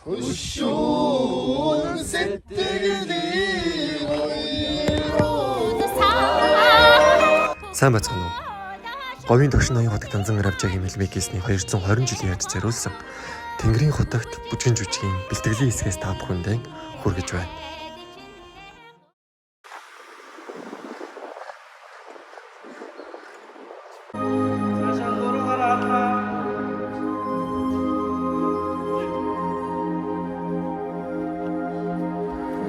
Хөшүүн сэтгэлийн Сайн бацхан уу. Говийн тогшин ноён хотод Данзан Равжагийн мэлмикисний 220 жилийн яд зориулсан Тэнгэрийн хотогт бүжгийн жүжигийн бэлтгэлийн хэсгээс та бүхэндээ хүргэж байна.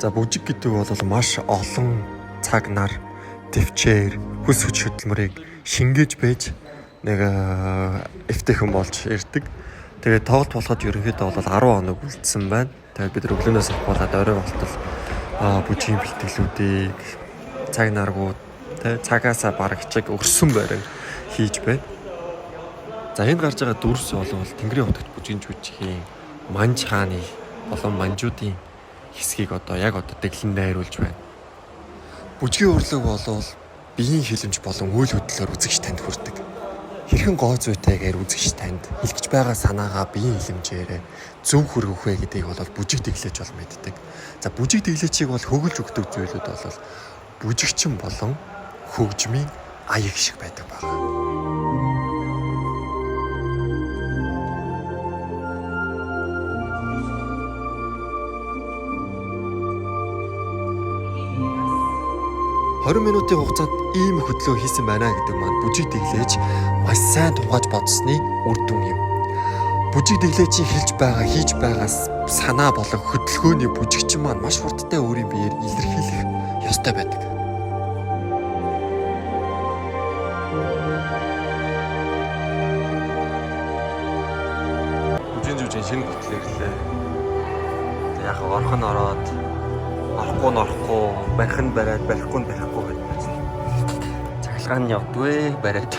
За бүжиг гэдэг бол маш олон цаг нар төвчээр хүс хүч хөдөлмөрийг шингээж байж нэг эвтэйхэн болж ирдэг. Тэгээд тоглолт болоход ерөнхийдөө бол 10 хоног үлдсэн байна. Тэгээд бид өглөөнөөс ахуулаад орой болтол бүжгийн бэлтгэлүүдийг цаг наргууд цагаасаа барагчиг өрсөн байраар хийж байна. За энд гарч байгаа дүрс бол Тэнгэрийн хотогт бүжгийн жүжигийн манж хааны болон манжуудын хэсгийг яг дэглэн найруулж байна. Бүжгийн урлаг бол биеийн хилэмж болон үйл хөдлөлөөр үзэгч танд хүрдэг. Хэрхэн гоо зүйтэйгээр үзэгч танд хэлж байгаа санаагаа биеийн хилэмжээрээ зөв хүргэх вэ гэдгийг бол бүжиг дэглэж бол мэддэг. За бүжиг дэглэчийг бол хөгөлж өгдөг зүйлүүд бол бүжигчин болон хөгжмийн аяг шиг байдаг байна. $20 минутын хугацаанд ийм хөдлөө хийсэн байна гэдэг маань бүжиг дэглэж маш сайн тунгааж бодсны үр дүн юм. Бүжиг дэглэжийн хийж байгаа санаа болон хөдөлгөөний бүжигчин маань маш хурдтай өөрийн биеэр илэрхийлэх ёстой байдаг. Бүжгийн жүжиг шинэ бүтлэрлээ. Яг орхон ороод орохгүй нь орохгүй, барих нь бариад, барихгүй нь барихгүй гэдэг. Цахилгаан нь явдгүй бариад.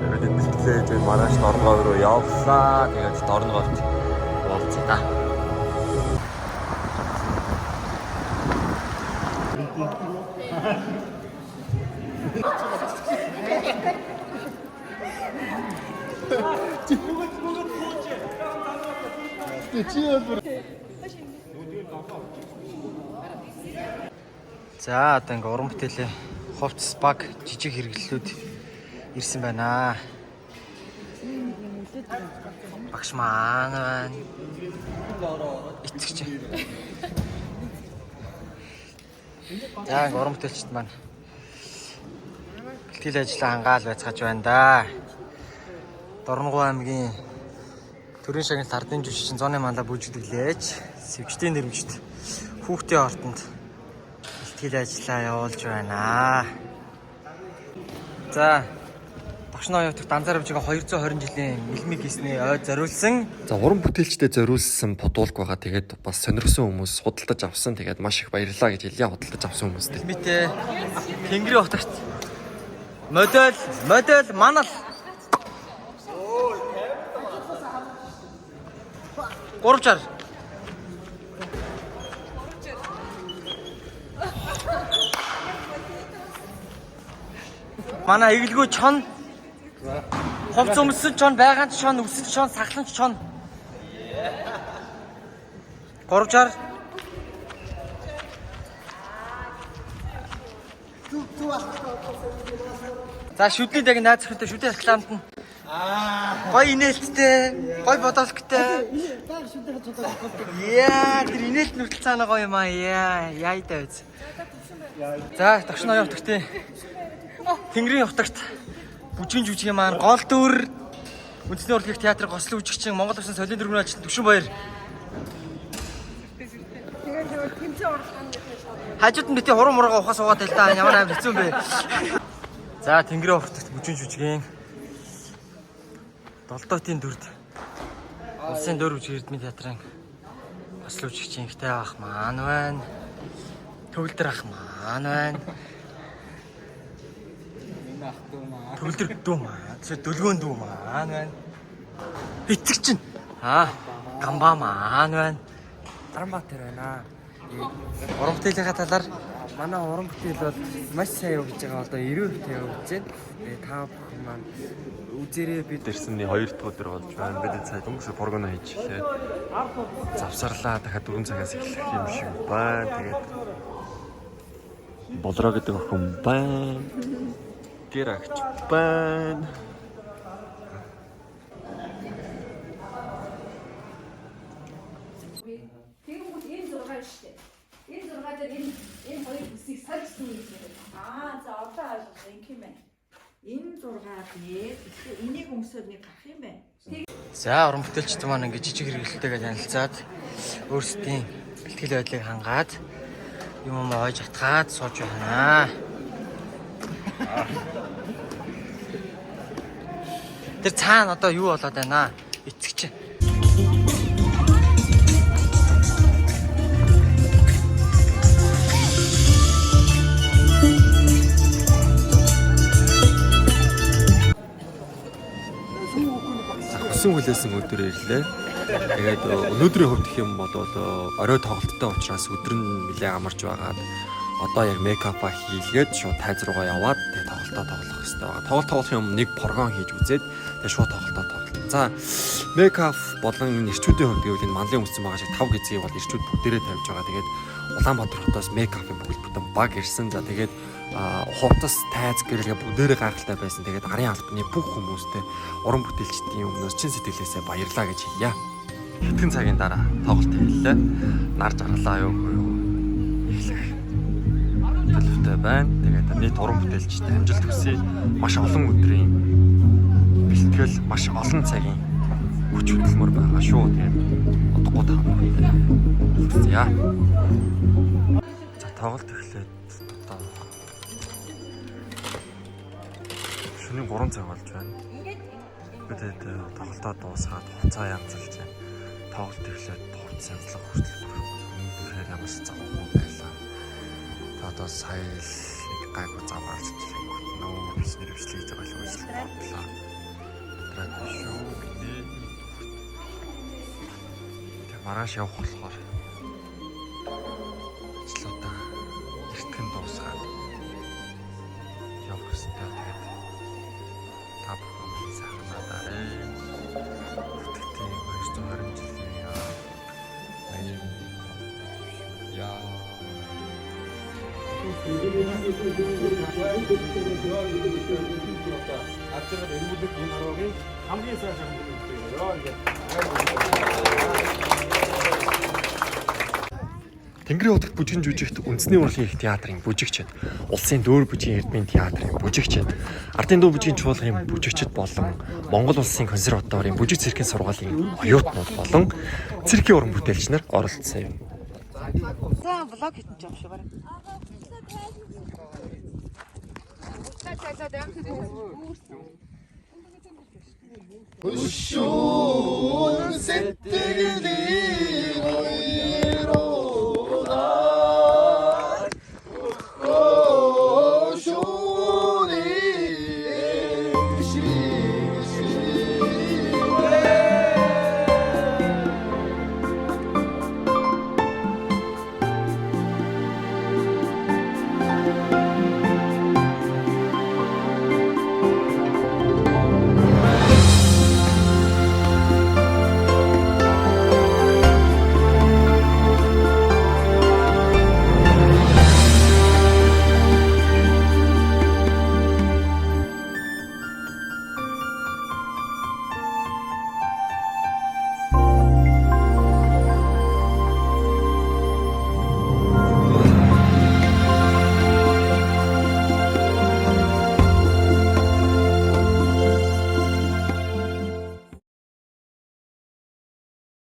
Тэгээд бэлтгэлээж маргааш дорногоо руу явлаа. Тэгээд дорногоорт уулзъя. За одоо ингээ уран бүтээлийн хувцас баг жижиг хэрэглэлүүд ирсэн байна. Багш маань байна. Эцэгч. За ингээ уран бүтээлчд маань бэлтгэл ажлаа хангаал байцгааж байна да. Дорногов аймгийн Төрийн шагналт ардын жүжигчин Зоны мандаа бүжиг дэглэж, сэвчдийн нэрмжт хүүхдийн ортонд бэлтгэл ажлаа явуулж байна. За Тогшин ноён хотод Данзан Равжагийн 220 жилийн мэлмиг хийсний ойд зориулсан. За уран бүтээлчдэд зориулсан подуулг байгаа. Тэгээд бас сонирхсан хүмүүс худалдаж авсан. Тэгээд маш их баярлалаа гэж хэлье худалдаж авсан хүмүүстээ. Мэтэ Тэнгэрийн хотогт модель манал 360. Манай эгэлгүй чон. Хувц өмссөн чон, байгаан чон, үсэл чон, сахлан чон. 360. За шүдний яг найз зөвхөнтэй шүдний рекламд нь гой инээлттэй, гой бодолктой. Яа, тэр инээлт нүртэл цаана гоё юм аа. Яа дайз. За, Тогшин ноён хотогт Тэнгэрийн хотогт бүжгийн жүжигийн маань гол дүр үндэсний урлагийн театрын гослон жүжигчин Монгол Улсын соёлын дөрвөн ажилтан Төвшин Баяр. Хажууд нь битээ хуран мургаа ухаас угаад байл да. Ямар аим хэцүү юм бэ? За, Тэнгэрийн хотогт бүжгийн жүжигийн Долдоотын дүрд Улсын дөр бүжиг эрдмийн театрын гослон жүжигчин ихтэй ах маань байна. Төвлөр ах маань байна. Төвлөр дүү маань, дөлгөөн дүү маань байна. Эцэгчин. Гамбаа маань байна. Таранбаатар байна. Уран бүтээлийн талаар манай уран бүтээл бол маш сайн явж байгаа. Одоо 90% явж байна. Та бүхэн маань үзээрэй бид Дэрсний 2 дахь өдөр болж байна. Бид цай өнгөсө прогоно хийж эхлэе. Завсарлаа дахиад 4 цагаас эхлэх юм шиг байна. Тэгээд болроо гэдэг охин байна. Гэр агч байна. Тэгвэл энэ 6 шүү дээ. Энэ 6 дээр энэ хоёр бүсийг сольсон юм байна. За одоо ойлголоо ингэх юм байна. Энэ 6 дээр тэгэхээр энийг өмсөд нэг гарах юм байна. За уран бүтээлчд маань ингээд жижиг хэрэглэлтэйгээ танилцаад өөрсдийн бэлтгэл байдлыг хангаад юм ойж атгаад сууж байна. Тэр цаана одоо юу болоод байна? Эцэгч. Хүсэн хүлээсэн өдөр ирлээ. Тэгээд өнөөдрийн хувьд гэх юм бол орой тоглолттой учраас өдөр нь нэлээд амарч байгаад одоо яг мейкапа хийлгээд шууд тайз руугаа яваад тэгээд тоглолтоо тоглох хэрэгтэй байгаа. Тоглох юм нэг програм хийж үзээд тэгээд шууд тоглолтоо тоглоно. За мейкап болон нэрчүүдийн хувьд гэвэл энэ манлын үссэн байгаа шиг 5 хэзээ бол нэрчүүд бүгдээрээ тавьж байгаа. Тэгээд Улаанбаатар хотоос мейкапын бүхэлдээ баг ирсэн. За тэгээд хувцас тайз гэрэлгээ бүгдээрээ гайхалтай байсан. Тэгээд арын албаны бүх хүмүүстээ уран бүтээлчдийн өмнөөс чин сэтгэлээсээ баярлалаа гэж хэлье. Хэдхэн цагийн дараа тоглолт хэллээ. Нар жаргалаа юу эхлэх төлөвтэй байна. Тэгээд нийт уран бүтээлчдээ амжилт хүсье. Маш олон өдрийн бэлтгэл, маш олон цагийн хүч хөдөлмөр байгаа шүү. Тэгээд удахгүй таах. За тоглолт эхлээд одоо шөнийн 3 цаг болж байна. Бид тоглолтоо дуусгаад хуцаа янзалж байна. Тоглолт эхлээд хувцас янзлах хүртэл тэгэхээр ямар ч завгүй байлаа. Одоо сая нэг гайгүй зам гарч ирлээ. Нөө бизнес хвшлийг хийж байгаа л бодлоо. Тэрэн шүү. Тэг маргааш явах болохоор ижлуудаа эртгэн дуусгаад явах хэрэгтэй. Тэгээд та бүхэн сайхнаарай. Бүтгэлийн 220 жилийн яа. Ачаад эргүүлэх энэ харуугийн хамгийн сайн шагнал үүсгээрээ Тэнгэрийн утгад бүжигэн жүжигт үндэсний урлагийн их театрын бүжигчид, улсын дөөр бүжгийн эрдмийн театрын бүжигчид, ардын дуу бүжгийн чуулгын бүжигчид болон Монгол улсын консерваторийн бүжиг циркийн сургуулийн оюутнууд болон циркийн уран бүтээлч нар оролцсон юм. За влог хийчих юм шиг байна. Өшөө сэтгэлийн